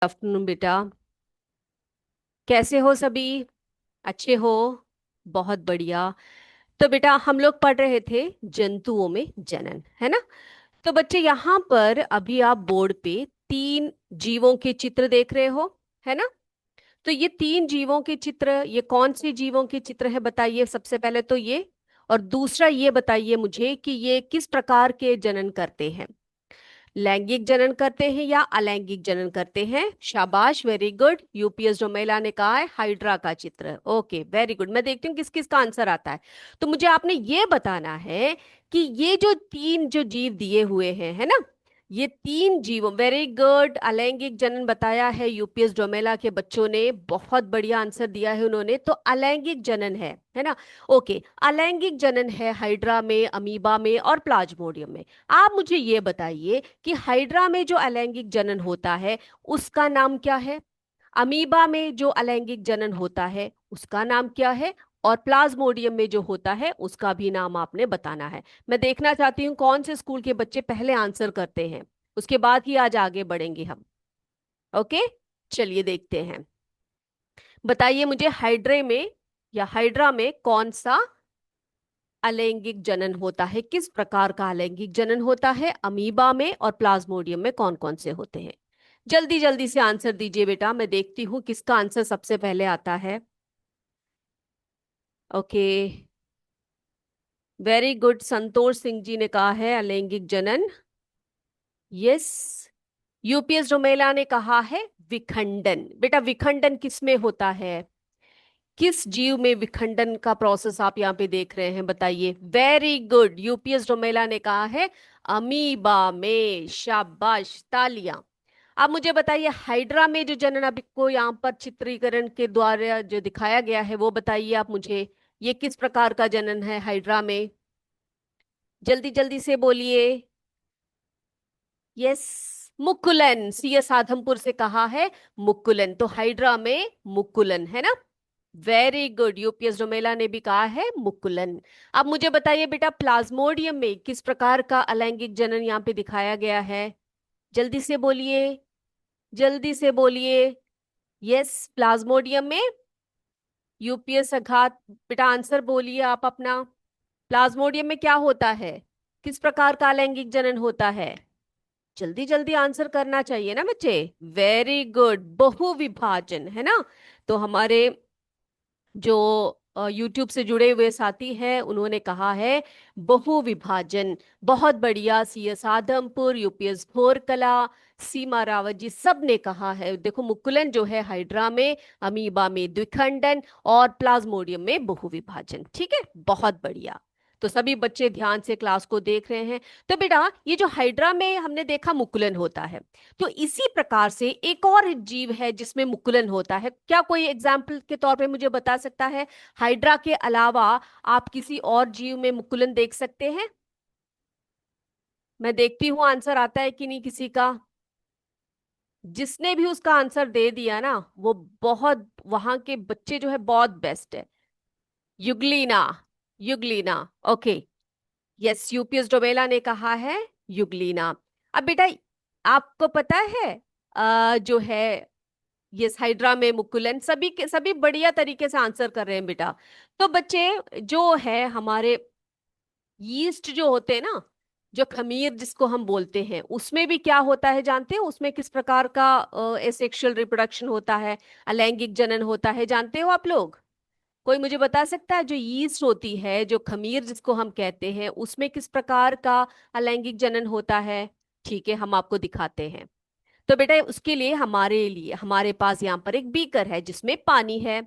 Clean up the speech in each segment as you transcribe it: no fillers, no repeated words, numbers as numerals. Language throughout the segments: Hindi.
आफ्टरनून बेटा। कैसे हो सभी? अच्छे हो? बहुत बढ़िया। तो बेटा हम लोग पढ़ रहे थे जंतुओं में जनन, है ना? तो बच्चे यहाँ पर अभी आप बोर्ड पे तीन जीवों के चित्र देख रहे हो, है ना? तो ये तीन जीवों के चित्र, ये कौन से जीवों के चित्र है बताइए सबसे पहले तो ये। और दूसरा ये बताइए मुझे कि ये किस प्रकार के जनन करते हैं। लैंगिक जनन करते हैं या अलैंगिक जनन करते हैं? शाबाश, वेरी गुड। यूपीएस डोमेला ने कहा है हाइड्रा का चित्र। Okay, very good. मैं देखती हूँ किस किस का आंसर आता है। तो मुझे आपने ये बताना है कि ये जो तीन जो जीव दिए हुए हैं, है ना, ये तीन जीवों, वेरी गुड, अलैंगिक जनन बताया है यूपीएस डोमेला के बच्चों ने। बहुत बढ़िया आंसर दिया है उन्होंने। तो अलैंगिक जनन है ना? ओके, अलैंगिक जनन है हाइड्रा में, अमीबा में और प्लाज्मोडियम में। आप मुझे ये बताइए कि हाइड्रा में जो अलैंगिक जनन होता है उसका नाम क्या है? अमीबा में जो अलैंगिक जनन होता है उसका नाम क्या है? और प्लाज्मोडियम में जो होता है उसका भी नाम आपने बताना है। मैं देखना चाहती हूँ कौन से स्कूल के बच्चे पहले आंसर करते हैं, उसके बाद ही आज आगे बढ़ेंगे हम। ओके, चलिए देखते हैं। बताइए मुझे हाइड्रे में या हाइड्रा में कौन सा अलैंगिक जनन होता है, किस प्रकार का अलैंगिक जनन होता है? अमीबा में और प्लाज्मोडियम में कौन कौन से होते हैं? जल्दी जल्दी से आंसर दीजिए बेटा, मैं देखती हूँ किसका आंसर सबसे पहले आता है। Okay, very good. Santosh Singh ji ने कहा है अलैंगिक जनन। यस। यूपीएस डोमेला ने कहा है विखंडन। बेटा विखंडन किस में होता है? किस जीव में विखंडन का प्रोसेस आप यहाँ पे देख रहे हैं बताइए। वेरी गुड, यूपीएस डोमेला ने कहा है अमीबा में। शाबाश, तालियां। अब मुझे बताइए हाइड्रा में जो जनन आपको यहाँ पर चित्रीकरण के द्वारा जो दिखाया गया है वो बताइए आप मुझे। ये किस प्रकार का जनन है हाइड्रा में? जल्दी जल्दी से बोलिए। यस, मुकुलन। सीएस आधमपुर से कहा है मुकुलन। तो हाइड्रा में मुकुलन, है ना? वेरी गुड, यूपीएस डोमेला ने भी कहा है मुकुलन। अब मुझे बताइए बेटा प्लाज्मोडियम में किस प्रकार का अलैंगिक जनन यहाँ पे दिखाया गया है? जल्दी से बोलिए, जल्दी से बोलिए। यस, प्लाज्मोडियम में। यूपीएस अघात, बेटा आंसर बोलिए आप अपना। प्लाज्मोडियम में क्या होता है? किस प्रकार का अलैंगिक जनन होता है? जल्दी जल्दी आंसर करना चाहिए ना बच्चे। वेरी गुड, बहुविभाजन, है ना? तो हमारे जो यूट्यूब से जुड़े हुए साथी हैं उन्होंने कहा है बहुविभाजन। बहुत बढ़िया। सीएस आदमपुर, यूपीएस भोरकला, सीमा रावत जी सब ने कहा है। देखो मुकुलन जो है हाइड्रा में, अमीबा में द्विखंडन और प्लाज्मोडियम में बहुविभाजन। ठीक है, बहुत बढ़िया। तो सभी बच्चे ध्यान से क्लास को देख रहे हैं। तो बेटा ये जो हाइड्रा में हमने देखा मुकुलन होता है, तो इसी प्रकार से एक और जीव है जिसमें मुकुलन होता है। क्या कोई एग्जाम्पल के तौर पे मुझे बता सकता है? हाइड्रा के अलावा आप किसी और जीव में मुकुलन देख सकते हैं? मैं देखती हूँ आंसर आता है कि नहीं किसी का। जिसने भी उसका आंसर दे दिया ना वो बहुत, वहां के बच्चे जो है बहुत बेस्ट है। Euglena, Euglena. Okay, yes, UPS Domela ने कहा है युगलीना। अब बेटा आपको पता है जो है ये हाइड्रा में मुकुलन, सभी के सभी बढ़िया तरीके से आंसर कर रहे हैं बेटा। तो बच्चे जो है हमारे यीस्ट जो होते हैं ना, जो खमीर जिसको हम बोलते हैं, उसमें भी क्या होता है जानते हो? उसमें किस प्रकार का एसेक्सुअल रिप्रोडक्शन होता है, अलैंगिक जनन होता है, जानते हो आप लोग? कोई मुझे बता सकता है जो यीस्ट होती है, जो खमीर जिसको हम कहते हैं, उसमें किस प्रकार का अलैंगिक जनन होता है? ठीक है, हम आपको दिखाते हैं। तो बेटा उसके लिए हमारे पास यहाँ पर एक बीकर है जिसमें पानी है,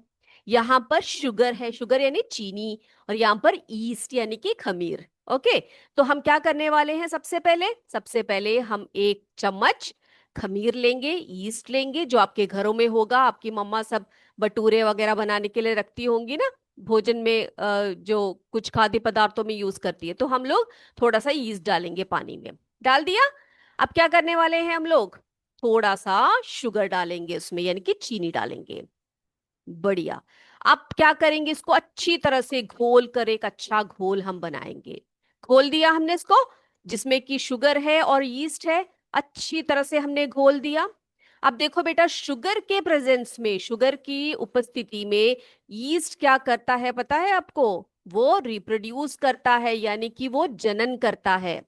यहाँ पर शुगर है, शुगर यानी चीनी, और यहाँ पर ईस्ट यानी कि खमीर। ओके, तो हम क्या करने वाले हैं? सबसे पहले हम एक चम्मच खमीर लेंगे, ईस्ट लेंगे, जो आपके घरों में होगा। आपकी मम्मा सब भटूरे वगैरह बनाने के लिए रखती होंगी ना, भोजन में जो कुछ खाद्य पदार्थों में यूज करती है। तो हम लोग थोड़ा सा ईस्ट डालेंगे पानी में। डाल दिया। अब क्या करने वाले हैं हम लोग? थोड़ा सा शुगर डालेंगे उसमें, यानी कि चीनी डालेंगे। बढ़िया। अब क्या करेंगे? इसको अच्छी तरह से घोल कर एक अच्छा घोल हम बनाएंगे। घोल दिया हमने इसको, जिसमें कि शुगर है और यीस्ट है, अच्छी तरह से हमने घोल दिया। अब देखो बेटा, शुगर के प्रेजेंस में, शुगर की उपस्थिति में यीस्ट क्या करता है पता है आपको? वो रिप्रोड्यूस करता है, यानी कि वो जनन करता है।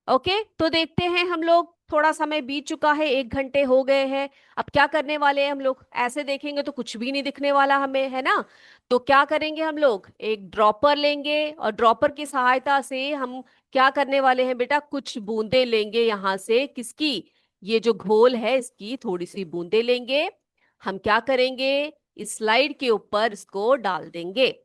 ओके, तो देखते हैं हम लोग। थोड़ा समय बीत चुका है, 1 घंटे हो गए हैं। अब क्या करने वाले हैं हम लोग? ऐसे देखेंगे तो कुछ भी नहीं दिखने वाला हमें, है ना? तो क्या करेंगे हम लोग? एक ड्रॉपर लेंगे और ड्रॉपर की सहायता से हम क्या करने वाले हैं बेटा? कुछ बूंदे लेंगे यहां से। किसकी? ये जो घोल है इसकी थोड़ी सी बूंदे लेंगे। हम क्या करेंगे? इस स्लाइड के ऊपर इसको डाल देंगे।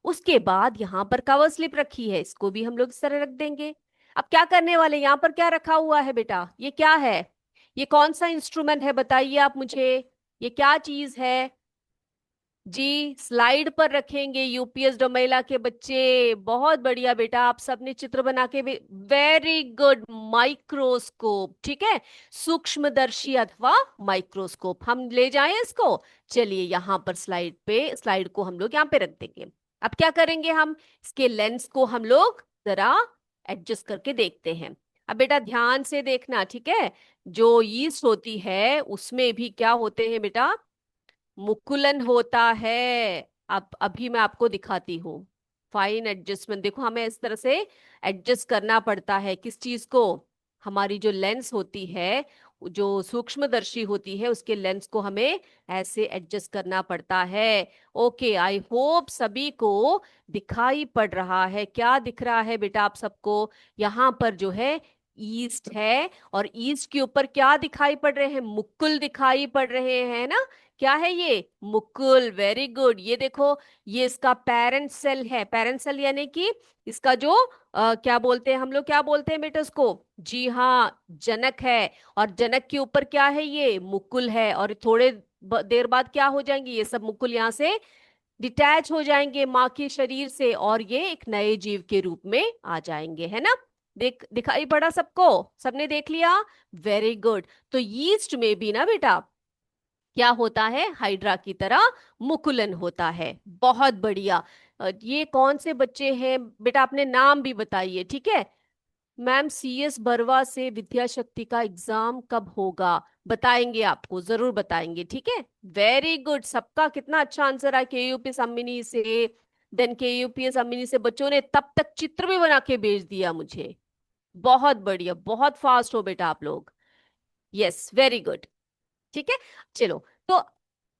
उसके बाद यहाँ पर कवर स्लिप रखी है, इसको भी हम लोग इस तरह रख देंगे। अब क्या करने वाले? यहाँ पर क्या रखा हुआ है बेटा? ये क्या है? ये कौन सा इंस्ट्रूमेंट है बताइए आप मुझे। ये क्या चीज है? जी, स्लाइड पर रखेंगे यूपीएस डोमेला के बच्चे। बहुत बढ़िया बेटा, आप सबने चित्र बना के भी, वेरी गुड। माइक्रोस्कोप, ठीक है, सूक्ष्मदर्शी अथवा माइक्रोस्कोप। हम ले जाएं इसको। चलिए यहाँ पर स्लाइड पे, स्लाइड को हम लोग यहाँ पे रख देंगे। अब क्या करेंगे हम? इसके लेंस को हम लोग जरा एडजस्ट करके देखते हैं। अब बेटा ध्यान से देखना, ठीक है? जो यीस्ट होती है उसमें भी क्या होते हैं बेटा? मुकुलन होता है। अब अभी मैं आपको दिखाती हूँ। फाइन एडजस्टमेंट, देखो हमें इस तरह से एडजस्ट करना पड़ता है। किस चीज को? हमारी जो लेंस होती है, जो सूक्ष्मदर्शी होती है, उसके लेंस को हमें ऐसे एडजस्ट करना पड़ता है। ओके, आई होप सभी को दिखाई पड़ रहा है। क्या दिख रहा है बेटा आप सबको? यहाँ पर जो है ईस्ट है, और ईस्ट के ऊपर क्या दिखाई पड़ रहे हैं? मुकुल दिखाई पड़ रहे हैं ना? क्या है ये? मुकुल। Very good. ये देखो, ये इसका पेरेंट सेल है। पेरेंट सेल यानी कि इसका जो क्या बोलते हैं हम लोग? क्या बोलते हैं बेटा उसको? जी हाँ, जनक है। और जनक के ऊपर क्या है? ये मुकुल है। और थोड़े देर बाद क्या हो जाएंगे? ये सब मुकुल यहाँ से डिटैच हो जाएंगे माँ के शरीर से, और ये एक नए जीव के रूप में आ जाएंगे, है ना? दिखाई पड़ा सबको? सबने देख लिया? Very good. तो यीस्ट में भी ना बेटा क्या होता है? हाइड्रा की तरह मुकुलन होता है। बहुत बढ़िया। ये कौन से बच्चे हैं बेटा? अपने नाम भी बताइए, ठीक है? मैम, CS बरवा से विद्या शक्ति का एग्जाम कब होगा? बताएंगे, आपको जरूर बताएंगे, ठीक है? Very good. सबका कितना अच्छा आंसर है। KUPS अम्मिनी से, देन KUPS अम्मिनी से बच्चों ने तब तक चित्र भी बना के भेज दिया मुझे। बहुत बढ़िया, बहुत फास्ट हो बेटा आप लोग। Yes, very good. ठीक है, चलो। तो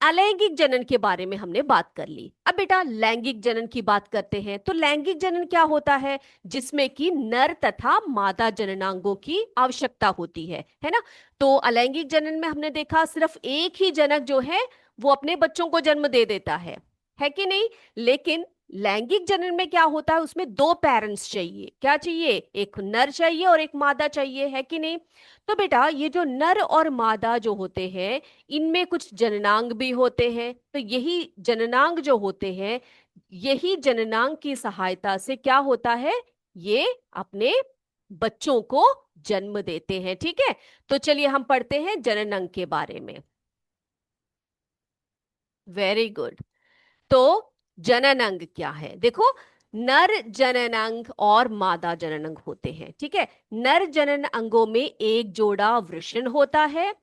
अलैंगिक जनन के बारे में हमने बात कर ली। अब बेटा लैंगिक जनन की बात करते हैं। तो लैंगिक जनन क्या होता है? जिसमें कि नर तथा मादा जननांगों की आवश्यकता होती है ना? तो अलैंगिक जनन में हमने देखा सिर्फ एक ही जनक जो है वो अपने बच्चों को जन्म दे देता है कि नहीं? लेकिन लैंगिक जनन में क्या होता है? उसमें दो पेरेंट्स चाहिए। क्या चाहिए? एक नर चाहिए और एक मादा चाहिए, है कि नहीं? तो बेटा ये जो नर और मादा जो होते हैं, इनमें कुछ जननांग भी होते हैं। तो यही जननांग जो होते हैं, यही जननांग की सहायता से क्या होता है? ये अपने बच्चों को जन्म देते हैं, ठीक है? तो चलिए हम पढ़ते हैं जननांग के बारे में। Very good. तो जननांग क्या है? देखो, नर जननांग और मादा जननांग होते हैं, ठीक है? नर जनन अंगों में एक जोड़ा वृषण होता है,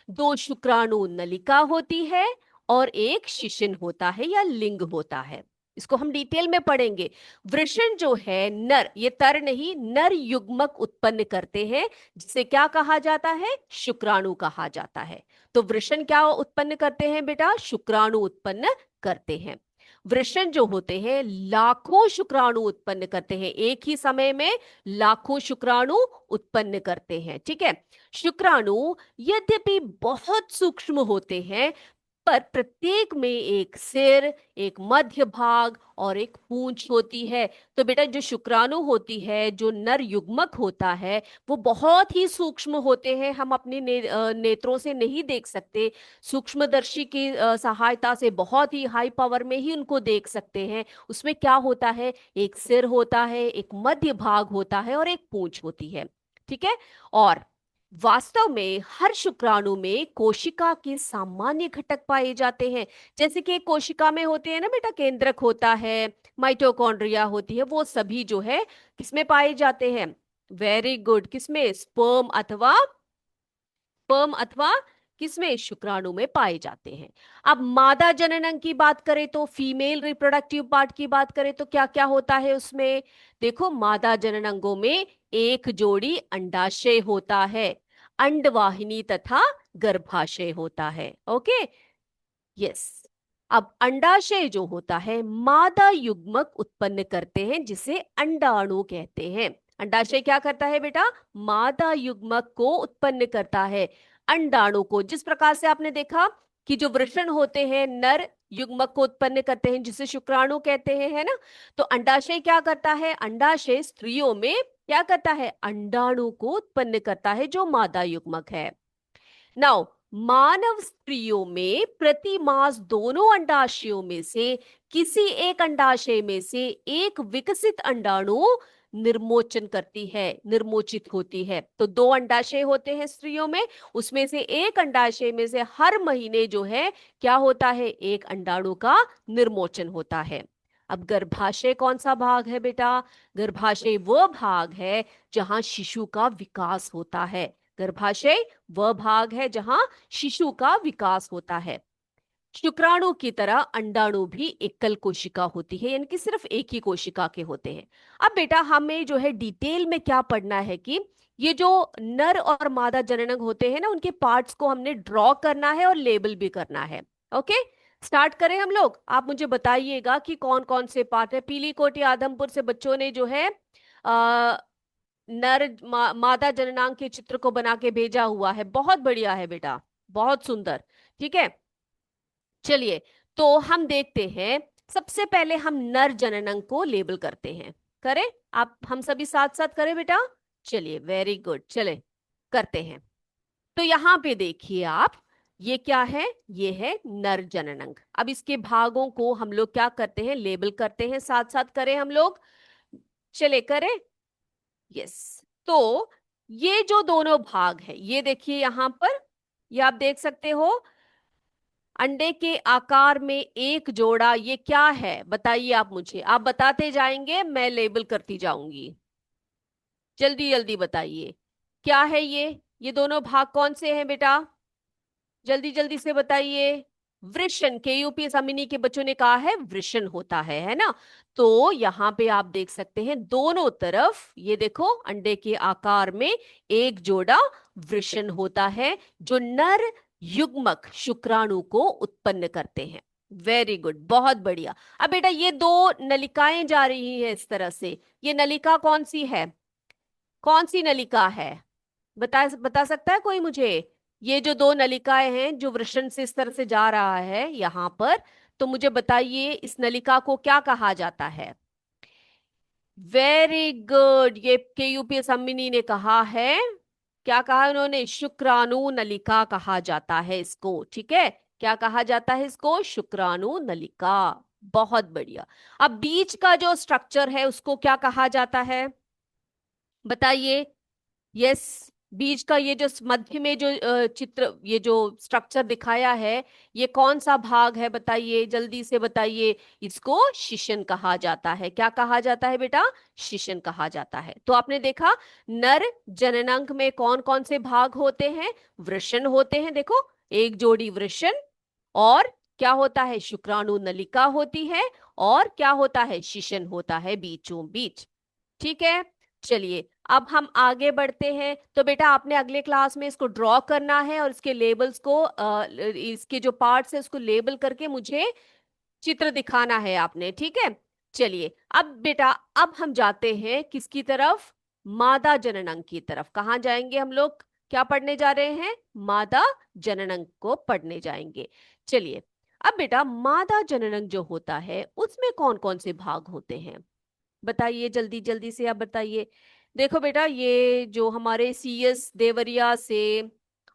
दो शुक्राणु नलिका होती है, और एक शिशिन होता है या लिंग होता है। इसको हम डिटेल में पढ़ेंगे। वृषण जो है नर, ये तर नहीं, नर युग्मक उत्पन्न करते हैं, जिसे क्या कहा जाता है? शुक्राणु कहा जाता है। तो वृषण क्या उत्पन्न करते हैं बेटा? शुक्राणु उत्पन्न करते हैं। वृषण जो होते हैं लाखों शुक्राणु उत्पन्न करते हैं, एक ही समय में लाखों शुक्राणु उत्पन्न करते हैं, ठीक है? शुक्राणु यद्यपि बहुत सूक्ष्म होते हैं, पर प्रत्येक में एक सिर, एक मध्य भाग और एक पूंछ होती है। तो बेटा जो शुक्राणु होती है, जो नर युग्मक होता है, वो बहुत ही सूक्ष्म होते हैं। हम अपने नेत्रों से नहीं देख सकते। सूक्ष्मदर्शी की सहायता से बहुत ही हाई पावर में ही उनको देख सकते हैं। उसमें क्या होता है? एक सिर होता है, एक मध्य भाग होता है और एक पूंछ होती है, ठीक है? और वास्तव में हर शुक्राणु में कोशिका के सामान्य घटक पाए जाते हैं। जैसे कि एक कोशिका में होते हैं ना बेटा, केंद्रक होता है, माइटोकॉन्ड्रिया होती है, वो सभी जो है किसमें पाए जाते हैं? Very good. किसमें? स्पर्म अथवा किसमें? शुक्राणु में पाए जाते हैं। अब मादा जननांग की बात करें तो फीमेल रिप्रोडक्टिव पार्ट की बात करें तो क्या क्या होता है उसमें? देखो, मादा जननांगों में एक जोड़ी अंडाशय होता है, अंडवाहिनी तथा गर्भाशय होता है। Okay, yes. अब अंडाशय जो होता है मादा युग्मक उत्पन्न करते हैं जिसे अंडाणु कहते हैं। अंडाशय क्या करता है बेटा? मादा युग्मक को उत्पन्न करता है, अंडाणु को। जिस प्रकार से आपने देखा कि जो वृषण होते हैं नर युग्मक को उत्पन्न करते हैं जिसे शुक्राणु कहते हैं, है ना? तो अंडाशय क्या करता है? अंडाशय स्त्रियों में क्या करता है? अंडाणु को उत्पन्न करता है जो मादा युग्मक है। नाउ, मानव स्त्रियों में प्रति मास दोनों अंडाशयों में से किसी एक अंडाशय में से एक विकसित अंडाणु निर्मोचन करती है, निर्मोचित होती है। तो दो अंडाशय होते हैं स्त्रियों में, उसमें से एक अंडाशय में से हर महीने जो है क्या होता है? एक अंडाणु का निर्मोचन होता है। अब गर्भाशय कौन सा भाग है बेटा? गर्भाशय वह भाग है जहां शिशु का विकास होता है। गर्भाशय वह भाग है जहां शिशु का विकास होता है। शुक्राणु की तरह अंडाणु भी एकल कोशिका होती है, यानी कि सिर्फ एक ही कोशिका के होते हैं। अब बेटा हमें जो है डिटेल में क्या पढ़ना है कि ये जो नर और मादा जननांग होते हैं ना, उनके पार्ट्स को हमने ड्रॉ करना है और लेबल भी करना है। ओके, स्टार्ट करें हम लोग। आप मुझे बताइएगा कि कौन कौन से पार्ट है। पीली कोटी आदमपुर से बच्चों ने जो है मादा जननांग के चित्र को बना के भेजा हुआ है। बहुत बढ़िया है बेटा, बहुत सुंदर। ठीक है, चलिए तो हम देखते हैं। सबसे पहले हम नर जननांग को लेबल करते हैं। करें आप, हम सभी साथ साथ करें बेटा। चलिए, वेरी गुड, चले करते हैं। तो यहां पे देखिए आप, ये क्या है? ये है नर जननांग। अब इसके भागों को हम लोग क्या करते हैं? लेबल करते हैं। साथ साथ करें हम लोग, चले करें। यस। तो ये जो दोनों भाग है, ये देखिए यहां पर, ये आप देख सकते हो अंडे के आकार में एक जोड़ा। ये क्या है बताइए आप मुझे, आप बताते जाएंगे, मैं लेबल करती जाऊंगी। जल्दी जल्दी बताइए, क्या है ये दोनों भाग कौन से हैं बेटा? जल्दी जल्दी से बताइए। वृषण, के यूपी अमिनी के बच्चों ने कहा है वृषण होता है ना? तो यहां पे आप देख सकते हैं दोनों तरफ, ये देखो अंडे के आकार में एक जोड़ा वृषण होता है जो नर युग्मक शुक्राणु को उत्पन्न करते हैं। वेरी गुड, बहुत बढ़िया। अब बेटा ये दो नलिकाएं जा रही है इस तरह से, ये नलिका कौन सी है? कौन सी नलिका है? बता सकता है कोई मुझे? ये जो दो नलिकाएं हैं जो वृषण से इस तरह से जा रहा है यहां पर, तो मुझे बताइए इस नलिका को क्या कहा जाता है? वेरी गुड, ये के यूपी सम्मिनी ने कहा है। क्या कहा उन्होंने? शुक्राणु नलिका कहा जाता है इसको। ठीक है, क्या कहा जाता है इसको? शुक्राणु नलिका। बहुत बढ़िया। अब बीच का जो स्ट्रक्चर है उसको क्या कहा जाता है बताइए? यस, बीज का ये जो मध्य में जो चित्र, ये जो स्ट्रक्चर दिखाया है, ये कौन सा भाग है बताइए? जल्दी से बताइए। इसको शिशन कहा जाता है। क्या कहा जाता है बेटा? शिशन कहा जाता है। तो आपने देखा नर जननांग में कौन कौन से भाग होते हैं? वृषण होते हैं, देखो एक जोड़ी वृषण, और क्या होता है? शुक्राणु नलिका होती है, और क्या होता है? शिशन होता है बीचों बीच। ठीक है, चलिए अब हम आगे बढ़ते हैं। तो बेटा आपने अगले क्लास में इसको ड्रॉ करना है और इसके लेबल्स को इसके जो पार्ट्स है उसको लेबल करके मुझे चित्र दिखाना है आपने। ठीक है, चलिए अब बेटा, अब हम जाते हैं किसकी तरफ? मादा जननांग की तरफ। कहाँ जाएंगे हम लोग? क्या पढ़ने जा रहे हैं? मादा जननांग को पढ़ने जाएंगे। चलिए, अब बेटा मादा जननांग जो होता है उसमें कौन कौन से भाग होते हैं बताइए? जल्दी जल्दी से आप बताइए। देखो बेटा, ये जो हमारे सीएस देवरिया से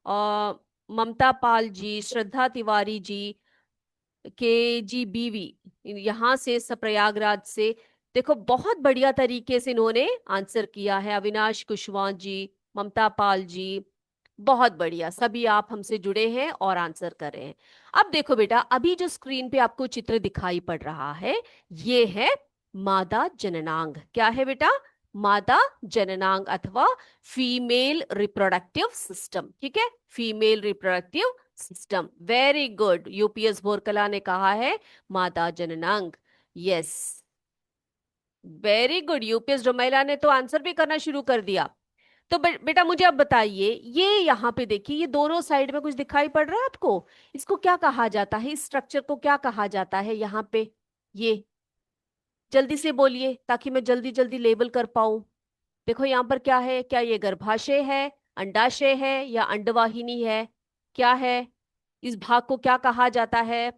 ममता पाल जी, श्रद्धा तिवारी जी, के जी बीवी, यहाँ से प्रयागराज से, देखो बहुत बढ़िया तरीके से इन्होंने आंसर किया है। अविनाश कुशवाहा जी, ममता पाल जी, बहुत बढ़िया। सभी आप हमसे जुड़े हैं और आंसर कर रहे हैं। अब देखो बेटा, अभी जो स्क्रीन पे आपको चित्र दिखाई पड़ रहा है, ये है मादा जननांग। क्या है बेटा? मादा जननांग अथवा फीमेल रिप्रोडक्टिव सिस्टम, ठीक है, female reproductive system. Very good, UPS Bhorkala ने कहा है मादा जननांग। Yes, very good, UPS Domela ने तो आंसर भी करना शुरू कर दिया। तो बेटा मुझे अब बताइए, ये यहाँ पे देखिए, ये दोनों साइड में कुछ दिखाई पड़ रहा है आपको? इसको क्या कहा जाता है, इस स्ट्रक्चर को क्या कहा जाता है यहाँ पे? ये जल्दी से बोलिए ताकि मैं जल्दी जल्दी लेबल कर पाऊं। देखो यहाँ पर क्या है, क्या ये गर्भाशय है, अंडाशय है, या अंडवाहिनी है? क्या है, इस भाग को क्या कहा जाता है?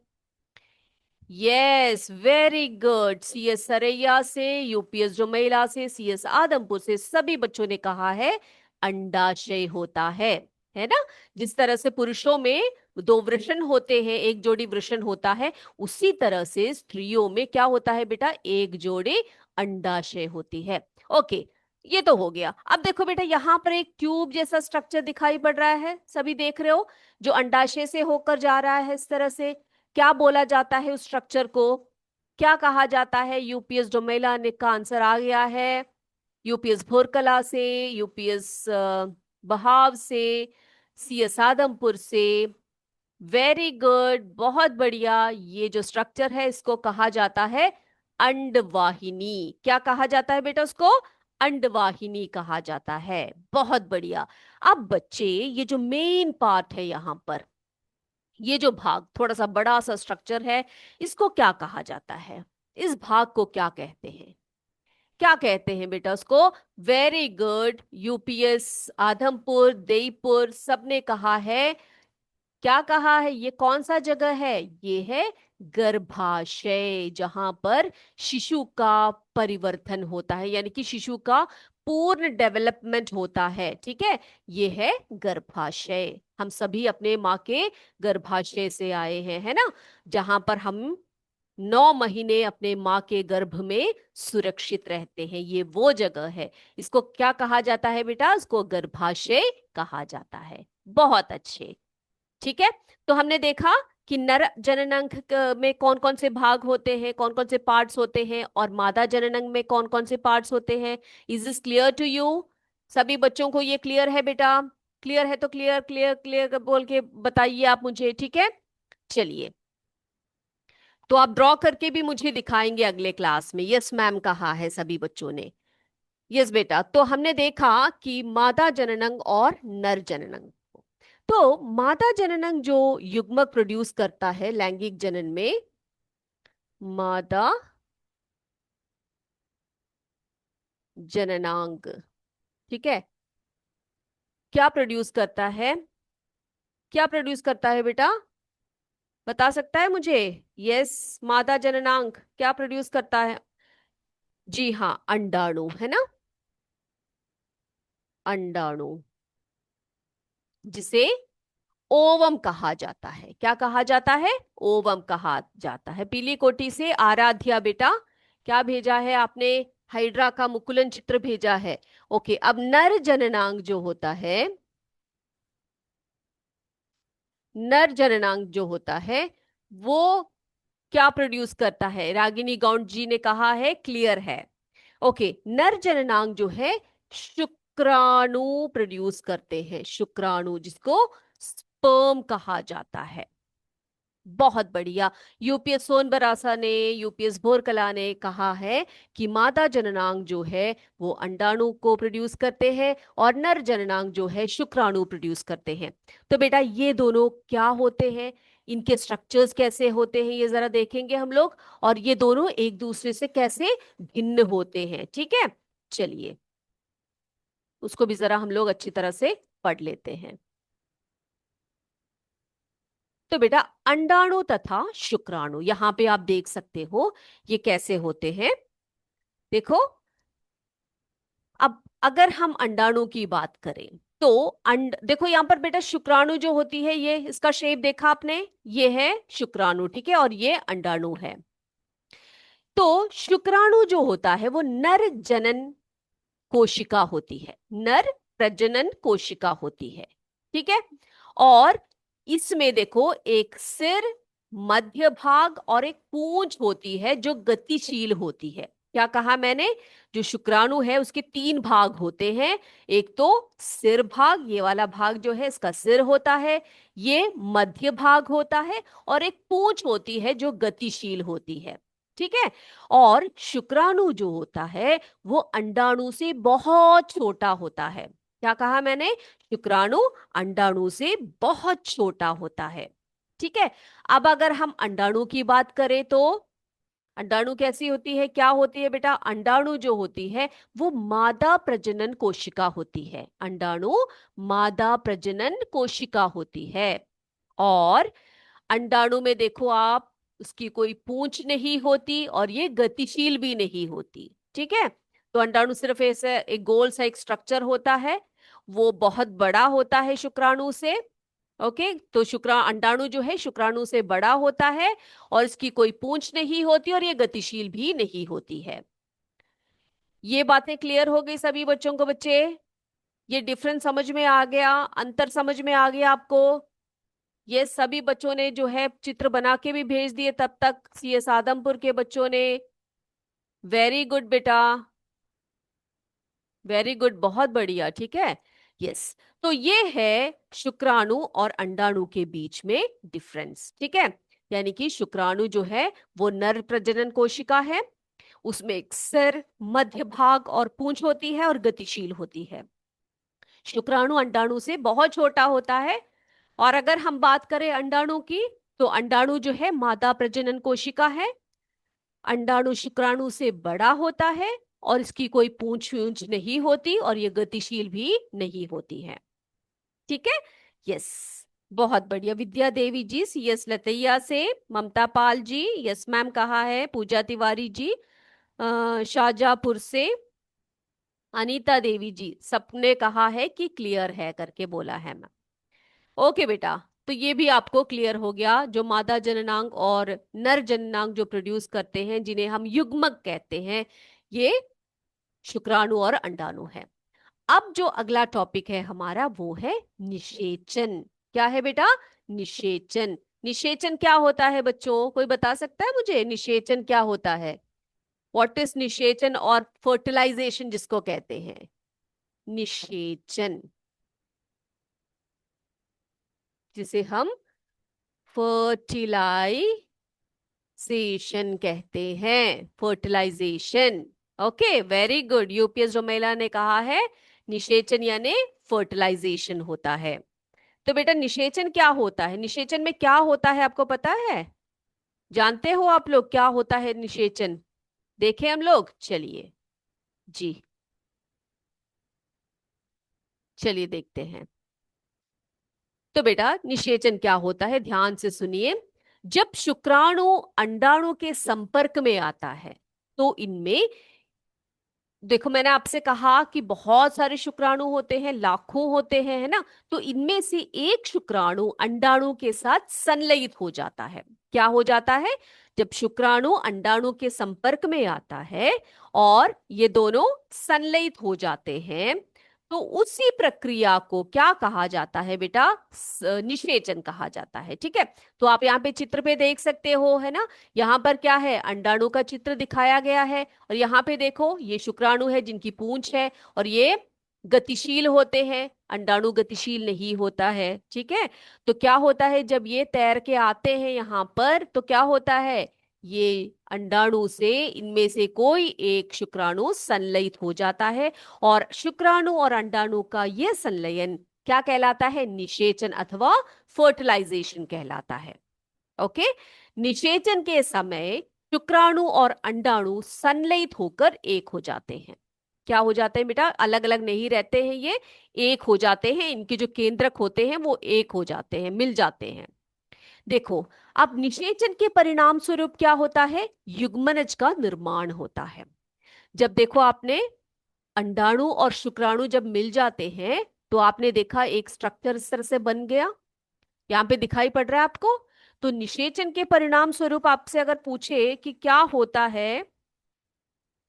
Yes, very good, CS Saraiya से, यूपीएस जोमेला से, सीएस आदमपुर से सभी बच्चों ने कहा है अंडाशय होता है ना? जिस तरह से पुरुषों में दो वृषण होते हैं, एक जोड़ी वृषण होता है, उसी तरह से स्त्रियों में क्या होता है बेटा, एक जोड़ी अंडाशय होती है। ओके, ये तो हो गया। अब देखो बेटा, यहां पर एक ट्यूब जैसा स्ट्रक्चर दिखाई पड़ रहा है, सभी देख रहे हो, जो अंडाशय से होकर जा रहा है इस तरह से। क्या बोला जाता है उस स्ट्रक्चर को, क्या कहा जाता है? यूपीएस डोमेला ने का आंसर आ गया है, यूपीएस भोरकला से, यूपीएस बहाव से, सीएस आदमपुर से। वेरी गुड, बहुत बढ़िया। ये जो स्ट्रक्चर है इसको कहा जाता है अंडवाहिनी। क्या कहा जाता है बेटा उसको? अंडवाहिनी कहा जाता है। बहुत बढ़िया। अब बच्चे, ये जो मेन पार्ट है यहां पर, ये जो भाग थोड़ा सा बड़ा सा स्ट्रक्चर है, इसको क्या कहा जाता है? इस भाग को क्या कहते हैं? क्या कहते हैं बेटा उसको? वेरी गुड, यूपीएस आदमपुर, देईपुर सबने कहा है। क्या कहा है? ये कौन सा जगह है? ये है गर्भाशय, जहां पर शिशु का परिवर्तन होता है, यानी कि शिशु का पूर्ण डेवलपमेंट होता है, ठीक है। ये है गर्भाशय। हम सभी अपने माँ के गर्भाशय से आए हैं, है ना? जहां पर हम 9 महीने अपने माँ के गर्भ में सुरक्षित रहते हैं, ये वो जगह है। इसको क्या कहा जाता है बेटा? इसको गर्भाशय कहा जाता है। बहुत अच्छे, ठीक है। तो हमने देखा कि नर जननांग में कौन कौन से भाग होते हैं, कौन कौन से पार्ट्स होते हैं, और मादा जननांग में कौन कौन से पार्ट्स होते हैं। Is this clear to you? सभी बच्चों को ये क्लियर है बेटा? क्लियर है तो क्लियर क्लियर क्लियर बोल के बताइए आप मुझे, ठीक है। चलिए, तो आप ड्रॉ करके भी मुझे दिखाएंगे अगले क्लास में। यस मैम कहा है सभी बच्चों ने। यस बेटा, तो हमने देखा कि मादा जननांग और नर जननांग। तो मादा जननांग जो युग्मक प्रोड्यूस करता है लैंगिक जनन में, मादा जननांग, ठीक है, क्या प्रोड्यूस करता है? क्या प्रोड्यूस करता है बेटा, बता सकता है मुझे? यस, मादा जननांग क्या प्रोड्यूस करता है? जी हाँ, अंडाणु, है ना? अंडाणु, जिसे ओवम कहा जाता है। क्या कहा जाता है? ओवम कहा जाता है। पीली कोठी से आराध्या बेटा, क्या भेजा है आपने? हाइड्रा का मुकुलन चित्र भेजा है। ओके, अब नर जननांग जो होता है, नर जननांग जो होता है वो क्या प्रोड्यूस करता है? रागिनी गौंड जी ने कहा है क्लियर है। ओके, नर जननांग जो है शुक्राणु प्रोड्यूस करते हैं, शुक्राणु, जिसको स्पर्म कहा जाता है। बहुत बढ़िया। यूपीएस सोनबरासा ने, यूपीएस भोरकला ने कहा है कि मादा जननांग जो है वो अंडाणु को प्रोड्यूस करते हैं, और नर जननांग जो है शुक्राणु प्रोड्यूस करते हैं। तो बेटा ये दोनों क्या होते हैं, इनके स्ट्रक्चर्स कैसे होते हैं, ये जरा देखेंगे हम लोग, और ये दोनों एक दूसरे से कैसे भिन्न होते हैं, ठीक है। चलिए, उसको भी जरा हम लोग अच्छी तरह से पढ़ लेते हैं। तो बेटा अंडाणु तथा शुक्राणु यहां पे आप देख सकते हो, ये कैसे होते हैं। देखो, अब अगर हम अंडाणु की बात करें तो अंड देखो यहां पर बेटा, शुक्राणु जो होती है, ये इसका शेप देखा आपने, ये है शुक्राणु, ठीक है, और ये अंडाणु है। तो शुक्राणु जो होता है वो नर जनन कोशिका होती है, नर प्रजनन कोशिका होती है, ठीक है। और इसमें देखो एक सिर, मध्य भाग और एक पूंछ होती है जो गतिशील होती है। क्या कहा मैंने? जो शुक्राणु है उसके तीन भाग होते हैं। एक तो सिर भाग, ये वाला भाग जो है इसका सिर होता है, ये मध्य भाग होता है, और एक पूंछ होती है जो गतिशील होती है। ठीक है। और शुक्राणु जो होता है वो अंडाणु से बहुत छोटा होता है। क्या कहा मैंने? शुक्राणु अंडाणु से बहुत छोटा होता है। ठीक है। अब अगर हम अंडाणु की बात करें तो अंडाणु कैसी होती है, क्या होती है बेटा? अंडाणु जो होती है वो मादा प्रजनन कोशिका होती है। अंडाणु मादा प्रजनन कोशिका होती है। और अंडाणु में देखो आप, उसकी कोई पूंछ नहीं होती और ये गतिशील भी नहीं होती। ठीक है। तो अंडाणु सिर्फ ऐसे एक गोल सा एक स्ट्रक्चर होता है, वो बहुत बड़ा होता है शुक्राणु से। ओके, तो शुक्रा अंडाणु जो है शुक्राणु से बड़ा होता है और इसकी कोई पूंछ नहीं होती और ये गतिशील भी नहीं होती है। ये बातें क्लियर हो गई सभी बच्चों को? बच्चे, ये डिफरेंस समझ में आ गया? अंतर समझ में आ गया आपको? ये सभी बच्चों ने जो है चित्र बना के भी भेज दिए तब तक, सीएस आदमपुर के बच्चों ने। वेरी गुड बेटा, वेरी गुड, बहुत बढ़िया। ठीक है। यस। तो ये है शुक्राणु और अंडाणु के बीच में डिफरेंस। ठीक है। यानी कि शुक्राणु जो है वो नर प्रजनन कोशिका है, उसमें एक सिर, मध्य भाग और पूंछ होती है और गतिशील होती है। शुक्राणु अंडाणु से बहुत छोटा होता है। और अगर हम बात करें अंडाणु की, तो अंडाणु जो है मादा प्रजनन कोशिका है। अंडाणु शुक्राणु से बड़ा होता है और इसकी कोई पूंछ वूंछ नहीं होती और ये गतिशील भी नहीं होती है। ठीक है। यस। बहुत बढ़िया। विद्या देवी जी सीएस लतैया से, ममता पाल जी यस मैम कहा है, पूजा तिवारी जी शाहजहांपुर से, अनीता देवी जी सबने कहा है कि क्लियर है करके बोला है मैम। ओके बेटा, तो ये भी आपको क्लियर हो गया। जो मादा जननांग और नर जननांग जो प्रोड्यूस करते हैं, जिन्हें हम युग्मक कहते हैं, ये शुक्राणु और अंडाणु है। अब जो अगला टॉपिक है हमारा वो है निषेचन। क्या है बेटा? निषेचन। निषेचन क्या होता है बच्चों? कोई बता सकता है मुझे निषेचन क्या होता है? व्हाट इज निषेचन? और फर्टिलाइजेशन जिसको कहते हैं निषेचन, जिसे हम फर्टिलाइजेशन कहते हैं। Fertilisation. Okay, very good. UPS Romela ने कहा है निषेचन यानी फर्टिलाइजेशन होता है। तो बेटा निषेचन क्या होता है? निषेचन में क्या होता है आपको पता है? जानते हो आप लोग क्या होता है निषेचन? देखें हम लोग, चलिए जी, चलिए देखते हैं। तो बेटा निषेचन क्या होता है, ध्यान से सुनिए। जब शुक्राणु अंडाणु के संपर्क में आता है तो इनमें, देखो मैंने आपसे कहा कि बहुत सारे शुक्राणु होते हैं, लाखों होते हैं, है ना? तो इनमें से एक शुक्राणु अंडाणु के साथ संलयित हो जाता है। क्या हो जाता है? जब शुक्राणु अंडाणु के संपर्क में आता है और ये दोनों संलयित हो जाते हैं, तो उसी प्रक्रिया को क्या कहा जाता है बेटा? निषेचन कहा जाता है। ठीक है। तो आप यहाँ पे चित्र पे देख सकते हो, है ना? यहाँ पर क्या है? अंडाणु का चित्र दिखाया गया है और यहाँ पे देखो ये शुक्राणु है जिनकी पूंछ है और ये गतिशील होते हैं, अंडाणु गतिशील नहीं होता है। ठीक है। तो क्या होता है जब ये तैर के आते हैं यहाँ पर, तो क्या होता है? ये अंडाणु से इनमें से कोई एक शुक्राणु संलयित हो जाता है और शुक्राणु और अंडाणु का यह संलयन क्या कहलाता है? निषेचन अथवा फर्टिलाइजेशन कहलाता है। ओके। निषेचन के समय शुक्राणु और अंडाणु संलयित होकर एक हो जाते हैं। क्या हो जाते हैं बेटा? अलग अलग नहीं रहते हैं, ये एक हो जाते हैं। इनके जो केंद्रक होते हैं वो एक हो जाते हैं, मिल जाते हैं। देखो, अब निषेचन के परिणाम स्वरूप क्या होता है? युग्मनज का निर्माण होता है। जब देखो आपने अंडाणु और शुक्राणु जब मिल जाते हैं तो आपने देखा एक स्ट्रक्चर इस तरह से बन गया, यहाँ पे दिखाई पड़ रहा है आपको। तो निषेचन के परिणाम स्वरूप आपसे अगर पूछे कि क्या होता है,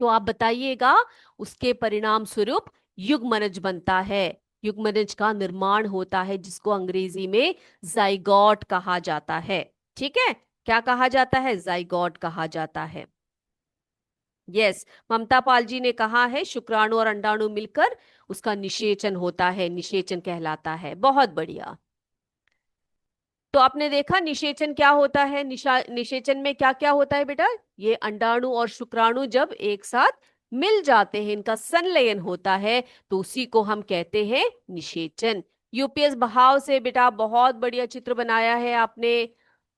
तो आप बताइएगा उसके परिणाम स्वरूप युग्मनज बनता है। युग्मनज का निर्माण होता है जिसको अंग्रेजी में जाइगोट कहा जाता है। ठीक है। क्या कहा जाता है? जाइगोट कहा जाता है। यस, ममता पाल जी ने कहा है शुक्राणु और अंडाणु मिलकर उसका निषेचन होता है, निषेचन कहलाता है। बहुत बढ़िया। तो आपने देखा निषेचन क्या होता है, निषेचन में क्या क्या होता है बेटा? ये अंडाणु और शुक्राणु जब एक साथ मिल जाते हैं, इनका संलयन होता है, तो उसी को हम कहते हैं निषेचन। यूपीएस भाव से बेटा बहुत बढ़िया चित्र बनाया है आपने।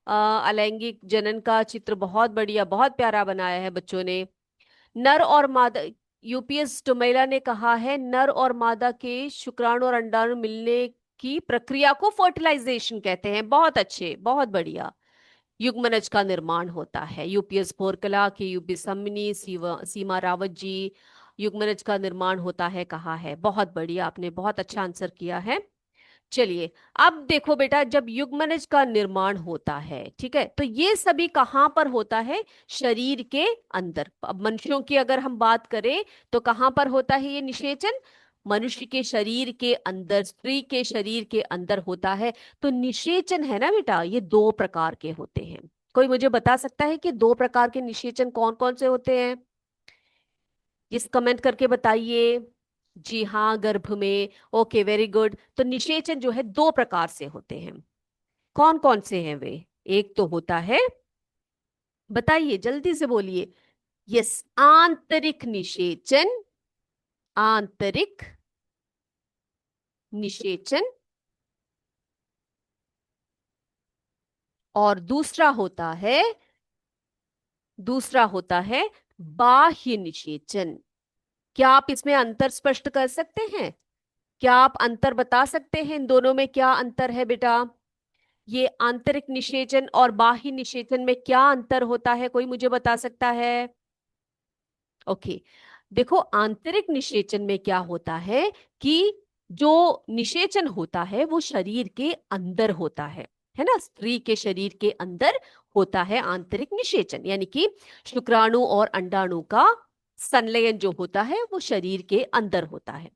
अलैंगिक जनन का चित्र बहुत बढ़िया, बहुत प्यारा बनाया है बच्चों ने। नर और मादा, यूपीएस डोमेला ने कहा है नर और मादा के शुक्राणु और अंडाणु मिलने की प्रक्रिया को फर्टिलाइजेशन कहते हैं। बहुत अच्छे, बहुत बढ़िया। युग्मनज का निर्माण होता है। यूपीएस भोरकला की, यूपी सम्मिनी, सीमा रावत जी, युग्मनज का निर्माण होता है कहा है। बहुत बढ़िया, आपने बहुत अच्छा आंसर किया है। चलिए, अब देखो बेटा, जब युग्मनज का निर्माण होता है, ठीक है, तो ये सभी कहां पर होता है? शरीर के अंदर। अब मनुष्यों की अगर हम बात करें तो कहां पर होता है ये निषेचन? मनुष्य के शरीर के अंदर, स्त्री के शरीर के अंदर होता है। तो निषेचन है ना बेटा, ये दो प्रकार के होते हैं। कोई मुझे बता सकता है कि दो प्रकार के निषेचन कौन कौन से होते हैं? इस कमेंट करके बताइए। जी हाँ, गर्भ में। Okay, very good. तो निषेचन जो है दो प्रकार से होते हैं। कौन कौन से हैं वे? एक तो होता है, बताइए जल्दी से बोलिए। यस, आंतरिक निषेचन। आंतरिक निषेचन। और दूसरा होता है बाह्य निषेचन। क्या आप इसमें अंतर स्पष्ट कर सकते हैं? क्या आप अंतर बता सकते हैं इन दोनों में क्या अंतर है बेटा? ये आंतरिक निषेचन और बाह्य निषेचन में क्या अंतर होता है, कोई मुझे बता सकता है? ओके, देखो आंतरिक निषेचन में क्या होता है कि जो निषेचन होता है वो शरीर के अंदर होता है ना, स्त्री के शरीर के अंदर होता है आंतरिक निषेचन, यानी कि शुक्राणु और अंडाणु का संलयन जो होता है वो शरीर के अंदर होता है।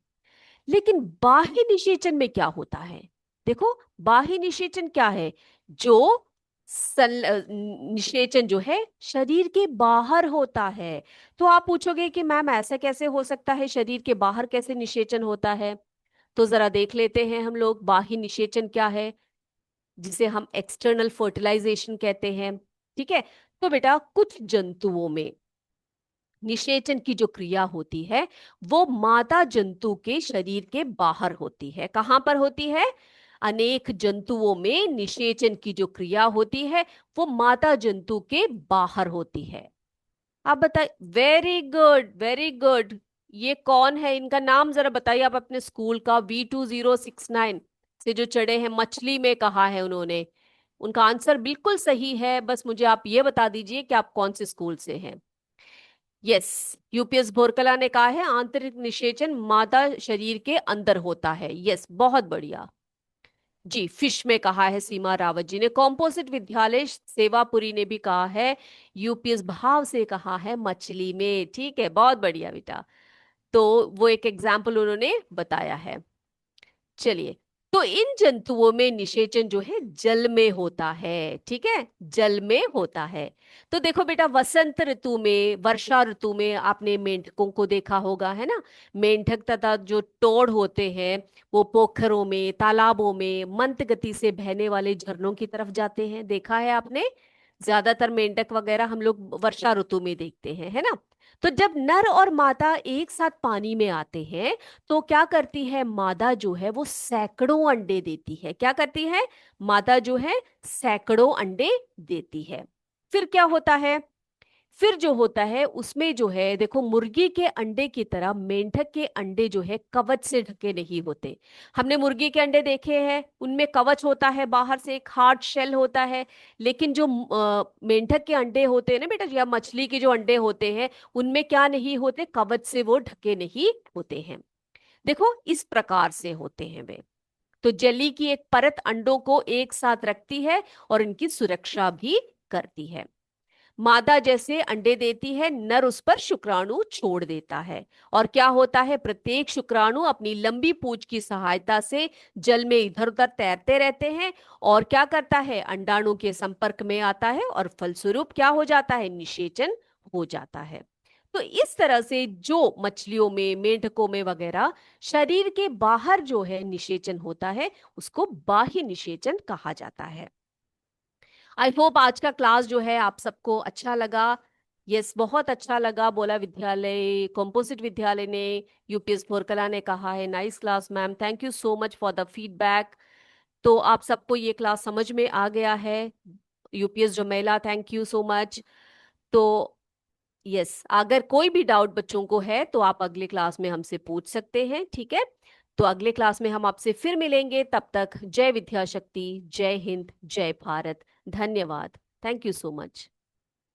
लेकिन बाह्य निषेचन में क्या होता है? देखो, बाह्य निषेचन क्या है? जो निषेचन जो है शरीर के बाहर होता है। तो आप पूछोगे कि मैम ऐसा कैसे हो सकता है, शरीर के बाहर कैसे निषेचन होता है? तो जरा देख लेते हैं हम लोग बाह्य निषेचन क्या है, जिसे हम एक्सटर्नल फर्टिलाइजेशन कहते हैं। ठीक है, तो बेटा कुछ जंतुओं में निषेचन की जो क्रिया होती है वो मादा जंतु के शरीर के बाहर होती है। कहां पर होती है? अनेक जंतुओं में निषेचन की जो क्रिया होती है वो मादा जंतु के बाहर होती है। आप बताइए। Very good, very good. ये कौन है, इनका नाम जरा बताइए आप अपने स्कूल का। V2069 से जो चढ़े हैं, मछली में कहा है उन्होंने। उनका आंसर बिल्कुल सही है, बस मुझे आप ये बता दीजिए कि आप कौन से स्कूल से हैं। यस, यूपीएस भोरकला ने कहा है आंतरिक निषेचन मादा शरीर के अंदर होता है। यस, बहुत बढ़िया। जी, फिश में कहा है सीमा रावत जी ने। कॉम्पोजिट विद्यालय सेवापुरी ने भी कहा है। यूपीएस भाव से कहा है मछली में। ठीक है, बहुत बढ़िया बेटा। तो वो एक एग्जाम्पल उन्होंने बताया है। चलिए, तो इन जंतुओं में निषेचन जो है जल में होता है। ठीक है, जल में होता है। तो देखो बेटा, वसंत ऋतु में, वर्षा ऋतु में आपने मेंढकों को देखा होगा, है ना। मेंढक तथा जो टोड़ होते हैं वो पोखरों में, तालाबों में मंद गति से बहने वाले झरनों की तरफ जाते हैं। देखा है आपने? ज्यादातर मेंढक वगैरह हम लोग वर्षा ऋतु में देखते हैं, है ना। तो जब नर और मादा एक साथ पानी में आते हैं तो क्या करती है मादा जो है वो सैकड़ों अंडे देती है। क्या करती है मादा जो है? सैकड़ों अंडे देती है। फिर क्या होता है? फिर जो होता है उसमें जो है, देखो मुर्गी के अंडे की तरह मेंढक के अंडे जो है कवच से ढके नहीं होते। हमने मुर्गी के अंडे देखे हैं, उनमें कवच होता है, बाहर से एक हार्ड शेल होता है। लेकिन जो मेंढक के अंडे होते हैं ना बेटा, या मछली के जो अंडे होते हैं, उनमें क्या नहीं होते? कवच से वो ढके नहीं होते हैं। देखो इस प्रकार से होते हैं वे। तो जेली की एक परत अंडों को एक साथ रखती है और इनकी सुरक्षा भी करती है। मादा जैसे अंडे देती है, नर उस पर शुक्राणु छोड़ देता है। और क्या होता है? प्रत्येक शुक्राणु अपनी लंबी पूंछ की सहायता से जल में इधर उधर तैरते रहते हैं। और क्या करता है? अंडाणु के संपर्क में आता है और फलस्वरूप क्या हो जाता है? निषेचन हो जाता है। तो इस तरह से जो मछलियों में, मेंढकों में वगैरह शरीर के बाहर जो है निषेचन होता है, उसको बाह्य निषेचन कहा जाता है। आई होप आज का क्लास जो है आप सबको अच्छा लगा। यस, बहुत अच्छा लगा, बोला विद्यालय, कंपोजिट विद्यालय ने, यूपीएस फोरकला ने कहा है nice class ma'am, thank you so much for the feedback. तो आप सबको ये क्लास समझ में आ गया है। यूपीएस जो महिला, थैंक यू सो मच। तो यस, अगर कोई भी डाउट बच्चों को है तो आप अगले क्लास में हमसे पूछ सकते हैं, ठीक है। तो अगले क्लास में हम आपसे फिर मिलेंगे, तब तक जय विद्याशक्ति, जय हिंद, जय भारत। धन्यवाद। Thank you so much.